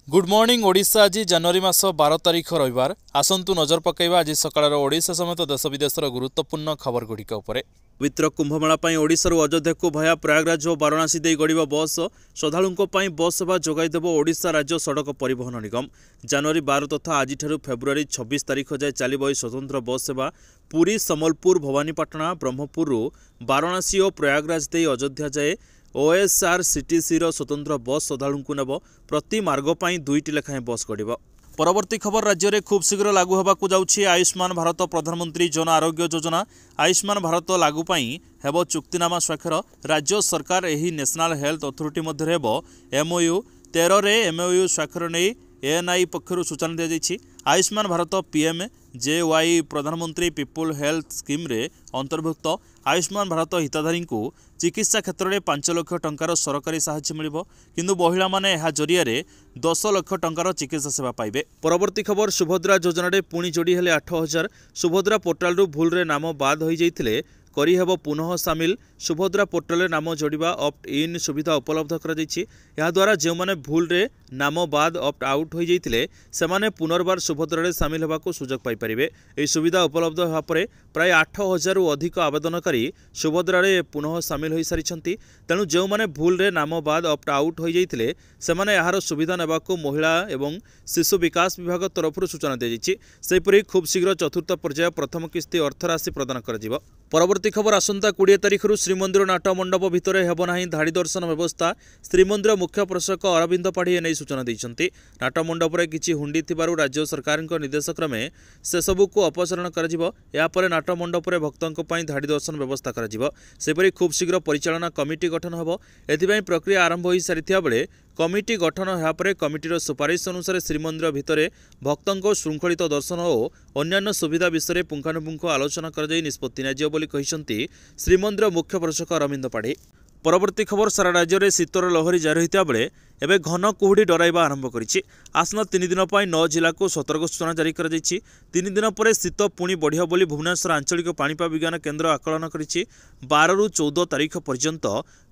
Good morning Odisha. आज जनवरी मास 12 तारिख रविवार। आसंतु नजर पकाइबा आज सकाळर ओडिशा समेत देश विदेशर गुरुत्वपूर्ण खबर गुड़िक उपरे। पवित्र कुंभमेला अयोध्या अयोध्या को भया प्रयागराज और वाराणसी दे गड़िबा बस श्रद्धालुओं बस सेवा जोगाईदेव ओडिशा राज्य सड़क परिवहन निगम। जनवरी 12 तथा आज फेब्रुआरी 26 तारिख जाए चलिब स्वतंत्र बस सेवा पुरी सम्बलपुर भवानीपाटना ब्रह्मपुर वाराणसी और प्रयागराज दे अयोध्या जाए OSRCTC स्वतंत्र बस श्रद्धालुओं नेब। प्रति मार्ग पर 2टी लेखाएं बस गड़िब। परवर्ती खबर राज्य में खूब शीघ्र लागू होगाकू जाउछि आयुष्मान भारत प्रधानमंत्री जन आरोग्य योजना। आयुष्मान भारत लागू पाई हेबो चुक्तिनामा स्वाक्षर। राज्य सरकार एही नेशनल हेल्थ अथॉरिटी मध्य हेबो MOU 13 रे MOU स्वाक्षर नहीं ANI पक्षर सूचना दी जाइछि। आयुष्मान भारत PMJY प्रधानमंत्री पीपुल हेल्थ स्कीम रे अंतर्भुक्त आयुष्मान भारत हिताधारी को चिकित्सा क्षेत्र में 5 लाख टंकार सरकारी साहाय्य मिलिबो, किंतु महिला माने एहा जरिया रे 10 लाख टंकार चिकित्सा सेवा पाइबे। परवर्ती खबर सुभद्रा योजना रे पुणी जोड़ी हेले 8000। सुभद्रा पोर्टाल रु भूल रे नाम बाद होई जाइथिले करी हेबो पुनः सामिल। सुभद्रा पोर्टाल रे नाम जोड़िबा ऑप्ट इन सुविधा उपलब्ध करा जाइछि। या द्वारा जे माने भूल रे नाम बाद ऑप्ट आउट होई जाइथिले सेमाने पुनर्बार सुभद्रा रे सामिल हेबाकू सुजोग पाई परिबे। एही सुविधा उपलब्ध होवा परे प्राय 8000 रु अधिक आवेदनकारी सुभद्रा रे पुनः सामिल होई सारिछंती। तेणु जे माने भूल रे नाम बाद ऑप्ट आउट होई जाइथिले सेमाने यार सुविधा नेबाकू महिला एवं शिशु विकास विभाग तरफ सूचना दी जाइछि। सेहिपरि खूब शीघ्र चतुर्थ पर्याय प्रथम किस्ती अर्थराशि प्रदान कर। परवर्ती खबर आसंता 20 तारिख श्रीमंदिर नाट मंडप भितर हेब नाही धाड़ी दर्शन व्यवस्था। श्रीमंदिर मुख्य प्रशासक अरविंद पाढ़ी एने सूचना देइछंती। नाट मंडप रे किछि हुंडी थिबारु राज्य सरकार निर्देश क्रमे से सबू को अपसारण करा। या परे नाट मंडप रे भक्तों पई धाड़ी दर्शन व्यवस्था करा। सेपरि खूब शीघ्र परिचालना कमिटी गठन हेबो। एथिपई प्रक्रिया आरंभ होई सारिथिया बेले कमिटी गठन होगापर कमिटीर सुपारिश अनुसार श्रीमंदिर भितर भक्तों श्रृंखलित दर्शन और अन्यान्य सुविधा विषय पुंखानुपुंख आलोचना कर निष्पत्ति नियाजियो बोली कहिसंती श्रीमंदिर मुख्य प्रशासक अरविंद पाढ़ी। परवर्ती खबर सारा राज्य में शीतर लहरी जारी होता बेले एवं घन कुहुड़ी डराइबा आरंभ करिछि। आसना 3 दिन पर 9 जिला को सतर्क सूचना जारी कर 3 दिन पर शीत पुणी बढ़िया बोली भुवनेश्वर आंचलिक पाणीपाग विज्ञान केन्द्र आकलन करिछि। 12 रु 14 तारिख पर्यंत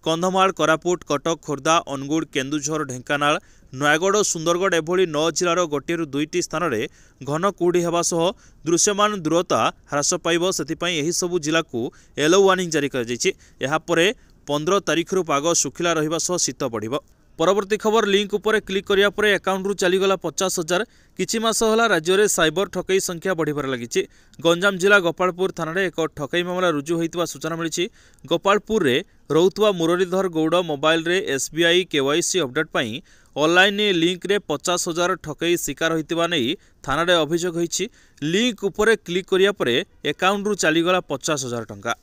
कंधमाल कोरापुट कटक खोर्धा अनुगुड़ केन्दुझर ढेंकानाल नयगढ़ सुंदरगढ़ एभली 9 जिलार गोटे रु 2टी स्थान में घन कुहुड़ी हेबा सह दृश्यमान दूरता ह्रास पाइब। सेथिपई एही सबु जिला को येलो वार्निंग जारी कर 15 तारिख रु पाग सुखिला रहिबा सह शीत बढ़िब। परवर्ती खबर लिंक उपरे क्लिक करिया परे अकाउंट रु चलीगला 50,000। किछि मास होला राज्य में साइबर ठकई संख्या बढ़िबार लागिछि। गंजाम जिला गोपालपुर थाना एक ठकई मामला रुजु होइतबा सूचना मिलिछि। गोपालपुर रे रहुतबा मुरलीधर गौड़ मोबाइल रे SBI KYC अपडेट पई ऑनलाइन लिंक रे 50,000 ठकई शिकार होइतबा नै थाना रे अभियोग होइछि। लिंक उपरे क्लिक करिया परे अकाउंट रु चलीगला 50,000 टंका।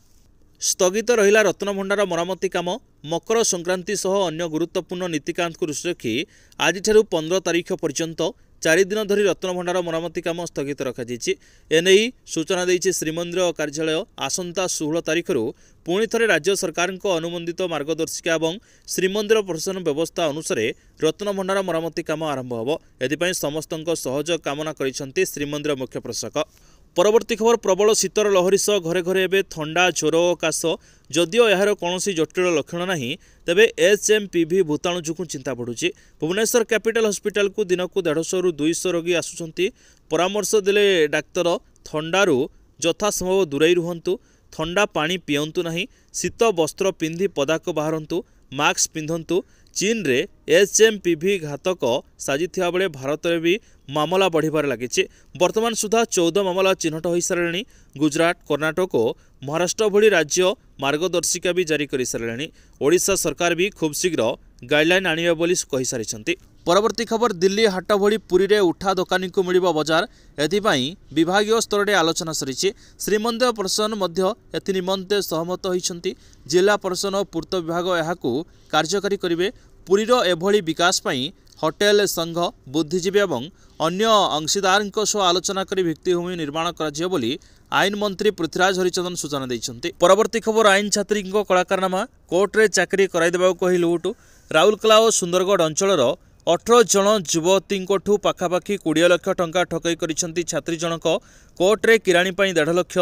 स्थगित रहिला रत्नभंडार मरामती काम। मकर संक्रांति सह अन्य गुरुत्वपूर्ण नीतिकांत को दृष्टि रखी आज 15 तारिख पर्यंत 4 दिन धरी रत्नभंडार मरामती काम स्थगित रखाଯାଇଛି। एने सूचना देइछि श्रीमंदिर कार्यालय। आसंता 16 तारिख पुणी थे राज्य सरकार अनुमोदित मार्गदर्शिका और श्रीमंदिर प्रशासन व्यवस्था अनुसार रत्नभंडार मरामती काम आरंभ होब। एथिपई समस्त सहयोग कामना करिसेंती श्रीमंदिर मुख्य प्रशासक। परवर्ती खबर प्रबल शीतर लहरी सह घरे घरे एवं थंडा ज्वर और काश। जदिओ यार कौन जटिल लक्षण नहीं तेबे HMPV भूताणु जो चिंता बढ़ुची। भुवनेश्वर कैपिटल हॉस्पिटल को दिन को 150 रु 200 रोगी आसुचंती। परामर्श देले डाक्तर थंडारू यथासंभव दूरेई रुहंतु। थंडा पानी पियंतु नहीं। शीत वस्त्र पिंधि पदाक बाहरंतु। मास्क पिंधंतु। चीन रे HMPV घातक साजिथिया बेले भारत में भी मामला बढ़िबार लागिछि। वर्तमान सुधा 14 मामला चिन्हट हो सारे। गुजरात कर्नाटक और महाराष्ट्र भली राज्य मार्गदर्शिका भी जारी कर सारे। ओडिशा सरकार भी खूब शीघ्र गाइडलाइन आनिबा बोली कहि सारिछंती। परवर्ती खबर दिल्ली हाट भली पुरी रे उठा दोकानी को मिलिबा बाजार। एथिपई विभागीय स्तर में आलोचना सरिछि। श्रीमंदिर प्रशासन मध्य एथि निमंते सहमत होइछंती। जिला प्रशासन और पूर्त विभाग याहाकू कार्यकारी करिवे। पुरीर एभली विकास पई होटेल संघ बुद्धिजीवी एवं अन्य अंशीदार सह आलोचना कर भित्तिभूमि निर्माण कर बोली आईन मंत्री पृथ्वीराज हरिचंदन सूचना देइछंती। परवर्ती खबर आईन छात्री कलाकारनामा कोर्ट रे चाकरी कराइदेबाकू कहि लुट। राउरकेला और सुंदरगढ़ अंचलर 18 जन युवती पाखापाखि 20 लाख टंका ठकई करिसेंती छात्री जनक। कोर्ट रे किराणी पई 1.5 लाख,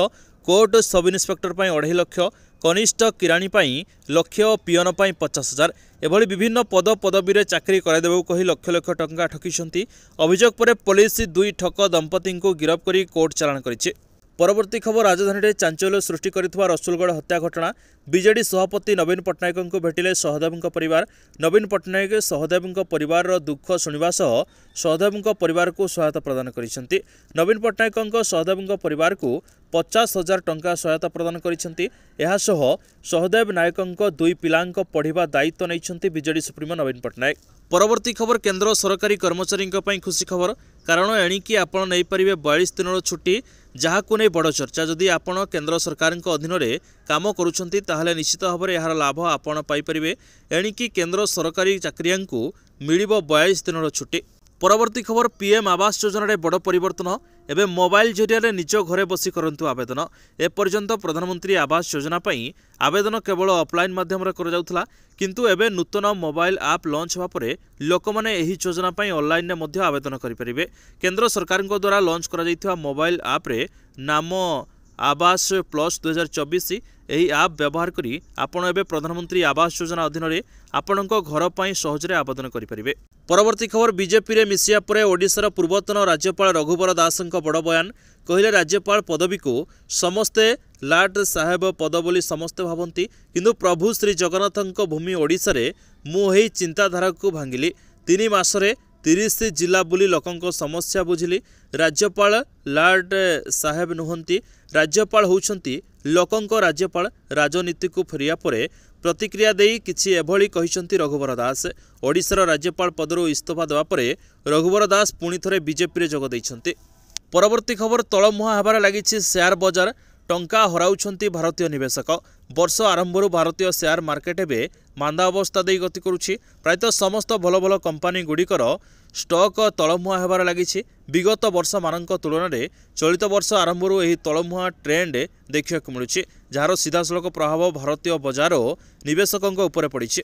कोर्ट सब इन्स्पेक्टर पई 2.5 लाख, कनिष्ठ किराणी पाई लक्ष और पियन पाई 50,000 एभली विभिन्न पद पदवी चाकरी कराइदेबू कही लक्ष लक्ष टंका ठकिसंती। अभियोग पर पुलिस दुई ठक दंपति को गिरफ्त कर कोर्ट चालाण करिछि। परवर्ती खबर राजधानी में चांचल्य सृष्टि करिଥିବା रसुलगढ़ हत्या घटना। बीजेडी सभापति नवीन पट्टनायक को भेटिले सहदेव परिवार। नवीन पट्टनायक सहदेव परिवार दुख शुणा सह सहदेव परिवार को सहायता प्रदान करिसेंती। नवीन पट्टनायक सहदेव परिवार को 50,000 टंका सहायता प्रदान करिसेंती। एहा सह सहदेव नायक दुई पिलांक पढ़िबा दायित्व नैछंती बीजेडी सुप्रीमो नवीन पट्टनायक। परवर्ती खबर केंद्र सरकारी कर्मचारी खुशी खबर, कारण एणिकी आपण नहीं पारे 42 दिन छुट्टी, जहाँ को नहीं बड़ चर्चा। जदि आपण केंद्र सरकार अधीन में काम करुछंती ताहले निश्चित भाव में यार लाभ आपण पाइपारे। एणिकी केंद्र सरकारी चाकरिया को मिलिबो 42 दिन छुट्टी। परवर्ती खबर पीएम आवास योजना बड़ परिवर्तन। एवं मोबाइल जरिया निज घरे बसी करंतु आवेदन। एपर्यंत प्रधानमंत्री आवास योजना पाई आवेदन केवल ऑफलाइन माध्यम कर किंतु एवं नूतन मोबाइल आप लॉन्च होगा पर लोक मैंने यही योजना पाई ऑनलाइन में आवेदन करें। केंद्र सरकार द्वारा लॉन्च कर मोबाइल आप रे नाम आवास प्लस 2024 यही आप व्यवहार करी आपण एवं प्रधानमंत्री आवास योजना अधीन में आपण घर पर सहजरे आवेदन करें। परवर्ती खबर बीजेपी रे मिसिया परे ओडिशार पूर्वतन राज्यपाल रघुवर दास बड़ बयान। कहले राज्यपाल पदवी को समस्ते लाट साहेब पद बोली समस्ते भावती, किंतु प्रभु श्री जगन्नाथ भूमि ओडिशा रे मुही चिंताधारा को भांगिली। 3 मासरे 30 जिला बुली लोकंक समस्या बुझिली। राज्यपाल लाट साहेब नुहंती, राज्यपाल होउछंती लोकंक राज्यपाल। राजनीति को फेरिया परे प्रतिक्रिया देई किछि एभली कहिसंती रघुवर दास। ओडिशार राज्यपाल पदरु इस्तीफा देवा परे रघुवर दास पुणी थरे बीजेपी रे जोग दैछंती। परवर्ती खबर तळमुहा हेबार लागिछि शेयर बजार। टंका हराउछंती भारतीय निवेशक। वर्ष आरंभरू भारतीय शेयर मार्केट एबे मांदा अवस्था देई गति करुछि। प्रायतः समस्त भल भल कंपनी गुड़िकर स्टॉक तळमुहा हेबार लागिछि। विगत वर्ष मानक तुलन में चलित वर्ष आरंभरू एही तळमुहा ट्रेंड देखिया मिलुछि, जार सीधासलख प्रभाव भारतीय बजार निवेशकों उपर पड़िछि।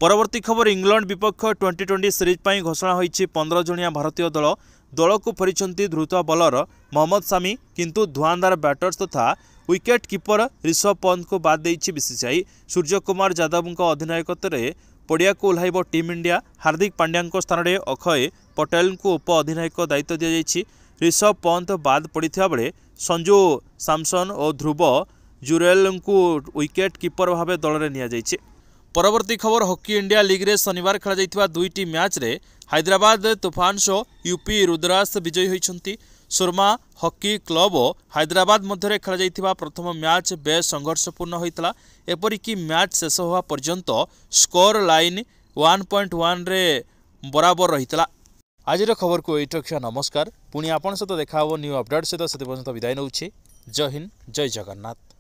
परवर्ती खबर इंग्लैंड विपक्ष 2020 सीरीज पर घोषणा होइछि 15 जणिया भारतीय दल। दल को फेरिछंती द्रुत बॉलर मोहम्मद सामी, किंतु धुआंधार बैटर्स तथा विकेट कीपर ऋषभ पंत को बाद देइछि बीसीसीआई। सूर्य कुमार यादव अधिनायकत्व में पड़िया को ओह्लाइब टीम इंडिया। हार्दिक पांड्या स्थान में अक्षय पटेल को उप अधिनायक दायित्व दि जाइछि। ऋषभ पंत बाद पड़ता बेले संजू सैमसन और ध्रुव जुरेल को विकेट कीपर भाव दल में नि जाइछि। परवर्ती खबर हॉकी इंडिया लीग रे शनिवार खेला जाइथिबा दुईटी मैच रे हैदराबाद तूफान्स और यूपी रुद्रास विजयी होइछंती। सुरमा हॉकी क्लब और हैदराबाद मध्य खेला जाइथिबा प्रथम मैच बेस संघर्षपूर्ण होइतला। एपरिकी मैच शेष होवा पर्यंत स्कोर लाइन 1.1 रे बराबर रहितला। आज खबर को एट रखा। नमस्कार, पुणी आपण सहित देखा न्यू अपडेट सहित से विदाय नौछि। जय हिंद, जय जगन्नाथ।